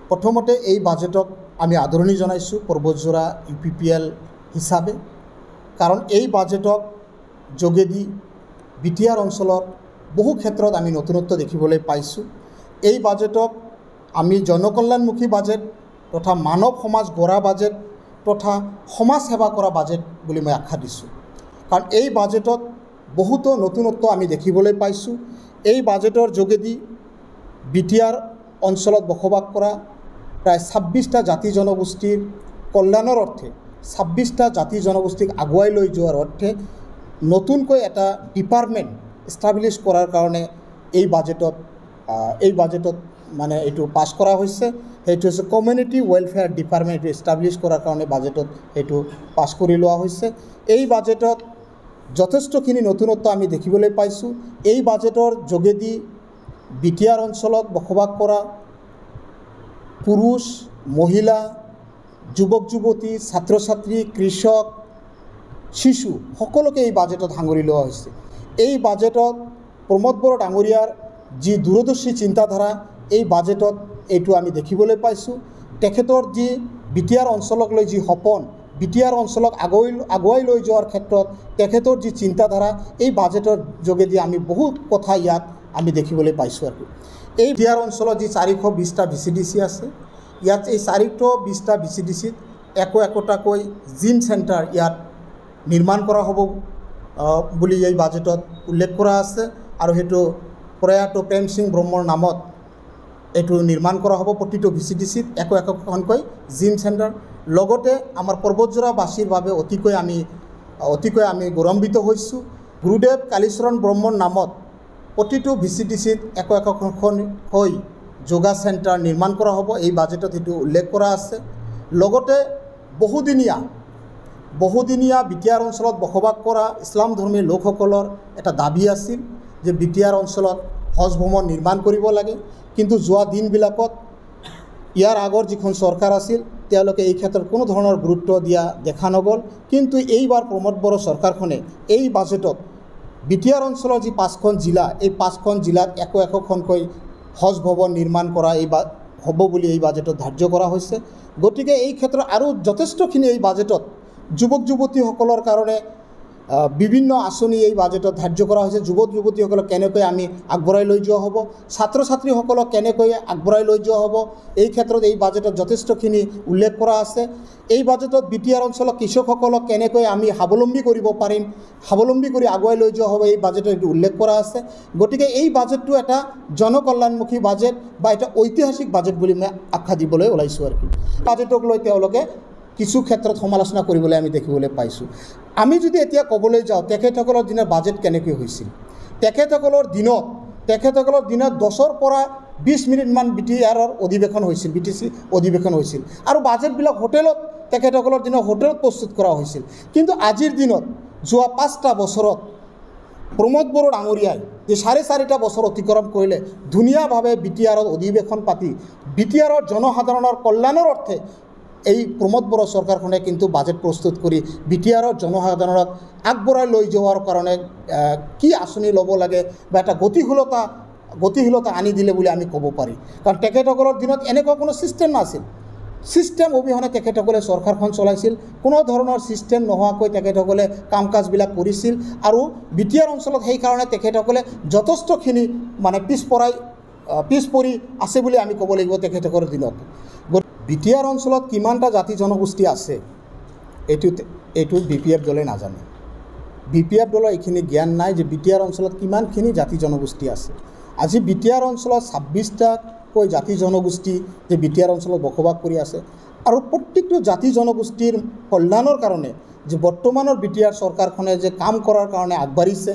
প্ৰথমতে এই বাজেটক আমি আদৰণি জনাইছোঁ পৰ্বতজোৰা UPPL হিচাপে, কাৰণ এই বাজেটক যোগেদি বিটিআৰ অঞ্চলত বহু ক্ষেত্ৰত আমি নতুনত্ব দেখিবলৈ পাইছোঁ। এই বাজেটক আমি জনকল্যাণমুখী বাজেট তথা মানৱ সমাজ গঢ়া বাজেট তথা সমাজ সেৱা কৰা বাজেট বুলি মই আখ্যা দিছোঁ, কাৰণ এই বাজেটত বহুতো নতুনত্ব আমি দেখিবলৈ পাইছোঁ। এই বাজেটৰ যোগেদি বিটিআৰ অঞ্চলত বসবাস কৰা প্ৰায় 26টা জাতি জনগোষ্ঠীৰ কল্যাণৰ অৰ্থে 26টা জাতি জনগোষ্ঠীক আগুৱাই লৈ যোৱাৰ অৰ্থে নতুনকৈ এটা ডিপাৰ্টমেণ্ট এষ্টাব্লিছ কৰাৰ কাৰণে এই বাজেটত মানে এইটো পাছ কৰা হৈছে। সেইটো হৈছে কমিউনিটি ৱেলফেয়াৰ ডিপাৰ্টমেণ্ট এষ্টাব্লিছ কৰাৰ কাৰণে বাজেটত সেইটো পাছ কৰি লোৱা হৈছে। এই বাজেটত যথেষ্টখিনি নতুনত্ব আমি দেখিবলৈ পাইছোঁ। এই বাজেটৰ যোগেদি বিটিআৰ অঞ্চলত বসবাস কৰা পুৰুষ, মহিলা, যুৱক যুৱতী, ছাত্ৰ ছাত্ৰী, কৃষক, শিশু সকলোকে এই বাজেটত সাঙুৰি লোৱা হৈছে। এই বাজেটত প্ৰমোদ বড়ো ডাঙৰীয়াৰ যি দূৰদৰ্শী চিন্তাধাৰা এই বাজেটত এইটো আমি দেখিবলৈ পাইছোঁ। তেখেতৰ যি বিটিআৰ অঞ্চলক লৈ যি সপোন, বিটিআৰ অঞ্চলক আগুৱাই লৈ যোৱাৰ ক্ষেত্ৰত তেখেতৰ যি চিন্তাধাৰা এই বাজেটৰ যোগেদি আমি বহুত কথা ইয়াত আমি দেখিবলৈ পাইছোঁ। আৰু এই বিটিআৰ অঞ্চলত যি 420টা VCDC আছে, ইয়াত এই 420টা VCDCত একোটাকৈ জিম চেণ্টাৰ ইয়াত নিৰ্মাণ কৰা হ'ব বুলি এই বাজেটত উল্লেখ কৰা আছে, আৰু সেইটো প্ৰয়াত প্ৰেম সিং ব্ৰহ্মৰ নামত এইটো নিৰ্মাণ কৰা হ'ব। প্ৰতিটো VCDCত একোখনকৈ জিম চেণ্টাৰ। লগতে আমাৰ পৰ্বতজোৰাবাসীৰ বাবে অতিকৈ আমি গৌৰৱান্বিত হৈছোঁ। গুৰুদেৱ কালীচৰণ ব্ৰহ্মৰ নামত প্ৰতিটো VCDCত একোখনকৈ যোগা চেণ্টাৰ নিৰ্মাণ কৰা হ'ব। এই বাজেটত সেইটো উল্লেখ কৰা আছে। লগতে বহুদিনীয়া বিটিআৰ অঞ্চলত বসবাস কৰা ইছলাম ধৰ্মী লোকসকলৰ এটা দাবী আছিল যে বিটিআৰ অঞ্চলত হজ ভৱন নিৰ্মাণ কৰিব লাগে, কিন্তু যোৱা দিনবিলাকত ইয়াৰ আগৰ যিখন চৰকাৰ আছিল তেওঁলোকে এই ক্ষেত্ৰত কোনো ধৰণৰ গুৰুত্ব দিয়া দেখা নগ'ল। কিন্তু এইবাৰ প্ৰমোদ বড়ো চৰকাৰখনে এই বাজেটত বিটিআৰ অঞ্চলৰ যি 5খন জিলা, এই 5খন জিলাত একোখনকৈ হজ ভৱন নিৰ্মাণ কৰা হ'ব বুলি এই বাজেটত ধাৰ্য কৰা হৈছে। গতিকে এই ক্ষেত্ৰত আৰু যথেষ্টখিনি এই বাজেটত যুৱক যুৱতীসকলৰ কাৰণে বিভিন্ন আঁচনি এই বাজেটত ধাৰ্য কৰা হৈছে। যুৱক যুৱতীসকলক কেনেকৈ আমি আগবঢ়াই লৈ যোৱা হ'ব, ছাত্ৰ ছাত্ৰীসকলক কেনেকৈ আগবঢ়াই লৈ যোৱা হ'ব, এই ক্ষেত্ৰত এই বাজেটত যথেষ্টখিনি উল্লেখ কৰা আছে। এই বাজেটত বিটিআৰ অঞ্চলৰ কৃষকসকলক কেনেকৈ আমি স্বাৱলম্বী কৰিব পাৰিম, স্বাৱলম্বী কৰি আগুৱাই লৈ যোৱা হ'ব, এই বাজেটত এইটো উল্লেখ কৰা আছে। গতিকে এই বাজেটটো এটা জনকল্যাণমুখী বাজেট বা এটা ঐতিহাসিক বাজেট বুলি মই আখ্যা দিবলৈ ওলাইছোঁ। আৰু বাজেটক লৈ তেওঁলোকে কিছু ক্ষেত্ৰত সমালোচনা কৰিবলৈ আমি দেখিবলৈ পাইছোঁ। আমি যদি এতিয়া ক'বলৈ যাওঁ তেখেতসকলৰ দিনত বাজেট কেনেকৈ হৈছিল, তেখেতসকলৰ দিনত 10ৰ পৰা 20 মিনিটমান বিটিআৰৰ অধিৱেশন হৈছিল, BTC অধিৱেশন হৈছিল, আৰু বাজেটবিলাক হোটেলত তেখেতসকলৰ দিনত হোটেলত প্ৰস্তুত কৰা হৈছিল। কিন্তু আজিৰ দিনত যোৱা 5টা বছৰত প্ৰমোদ বড়ো ডাঙৰীয়াই যে 4.5টা বছৰ অতিক্ৰম কৰিলে ধুনীয়াভাৱে বিটিআৰত অধিৱেশন পাতি বিটিআৰৰ জনসাধাৰণৰ কল্যাণৰ অৰ্থে এই প্ৰমোদ বড়ো চৰকাৰখনে কিন্তু বাজেট প্ৰস্তুত কৰি বিটিআৰৰ জনসাধাৰণক আগবঢ়াই লৈ যোৱাৰ কাৰণে কি আঁচনি ল'ব লাগে বা এটা গতিশীলতা আনি দিলে বুলি আমি ক'ব পাৰি। কাৰণ তেখেতসকলৰ দিনত এনেকুৱা কোনো ছিষ্টেম নাছিল। ছিষ্টেম অবিহনে তেখেতসকলে চৰকাৰখন চলাইছিল। কোনো ধৰণৰ ছিষ্টেম নোহোৱাকৈ তেখেতসকলে কাম কাজবিলাক কৰিছিল, আৰু বিটিআৰ অঞ্চলত সেইকাৰণে তেখেতসকলে যথেষ্টখিনি মানে পিছ পৰি আছে বুলি আমি ক'ব লাগিব তেখেতসকলৰ দিনত। বিটিআৰ অঞ্চলত কিমানটা জাতি জনগোষ্ঠী আছে এইটো BPF দলে নাজানে। BPF দলৰ এইখিনি জ্ঞান নাই যে বিটিআৰ অঞ্চলত কিমানখিনি জাতি জনগোষ্ঠী আছে। আজি বিটিআৰ অঞ্চলত 26টাকৈ জাতি জনগোষ্ঠী যে বিটিআৰ অঞ্চলত বসবাস কৰি আছে, আৰু প্ৰত্যেকটো জাতি জনগোষ্ঠীৰ কল্যাণৰ কাৰণে যে বৰ্তমানৰ বিটিআৰ চৰকাৰখনে যে কাম কৰাৰ কাৰণে আগবাঢ়িছে,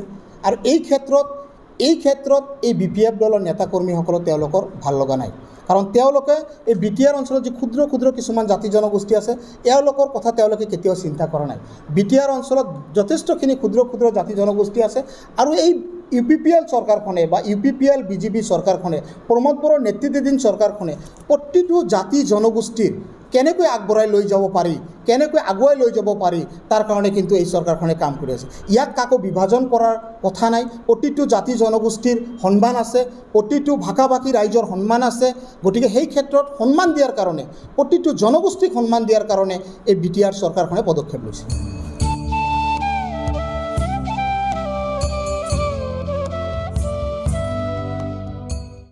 আৰু এই ক্ষেত্ৰত এই BPF দলৰ নেতাকৰ্মীসকলৰ তেওঁলোকৰ ভাল লগা নাই। কাৰণ তেওঁলোকে এই বিটিআৰ অঞ্চলত যি ক্ষুদ্ৰ কিছুমান জাতি জনগোষ্ঠী আছে এওঁলোকৰ কথা তেওঁলোকে কেতিয়াও চিন্তা কৰা নাই। বিটিআৰ অঞ্চলত যথেষ্টখিনি ক্ষুদ্ৰ জাতি জনগোষ্ঠী আছে, আৰু এই UPPL চৰকাৰখনে বা UPPL BJP চৰকাৰখনে প্ৰমোদ বড়োৰ নেতৃত্বাধীন চৰকাৰখনে প্ৰতিটো জাতি জনগোষ্ঠীৰ কেনেকৈ আগবঢ়াই লৈ যাব পাৰি, কেনেকৈ আগুৱাই লৈ যাব পাৰি, তাৰ কাৰণে কিন্তু এই চৰকাৰখনে কাম কৰি আছে। ইয়াত কাকো বিভাজন কৰাৰ কথা নাই। প্ৰতিটো জাতি জনগোষ্ঠীৰ সন্মান আছে, প্ৰতিটো ভাষা ভাষী ৰাইজৰ সন্মান আছে। গতিকে সেই ক্ষেত্ৰত সন্মান দিয়াৰ কাৰণে, প্ৰতিটো জনগোষ্ঠীক সন্মান দিয়াৰ কাৰণে এই BTR চৰকাৰখনে পদক্ষেপ লৈছে।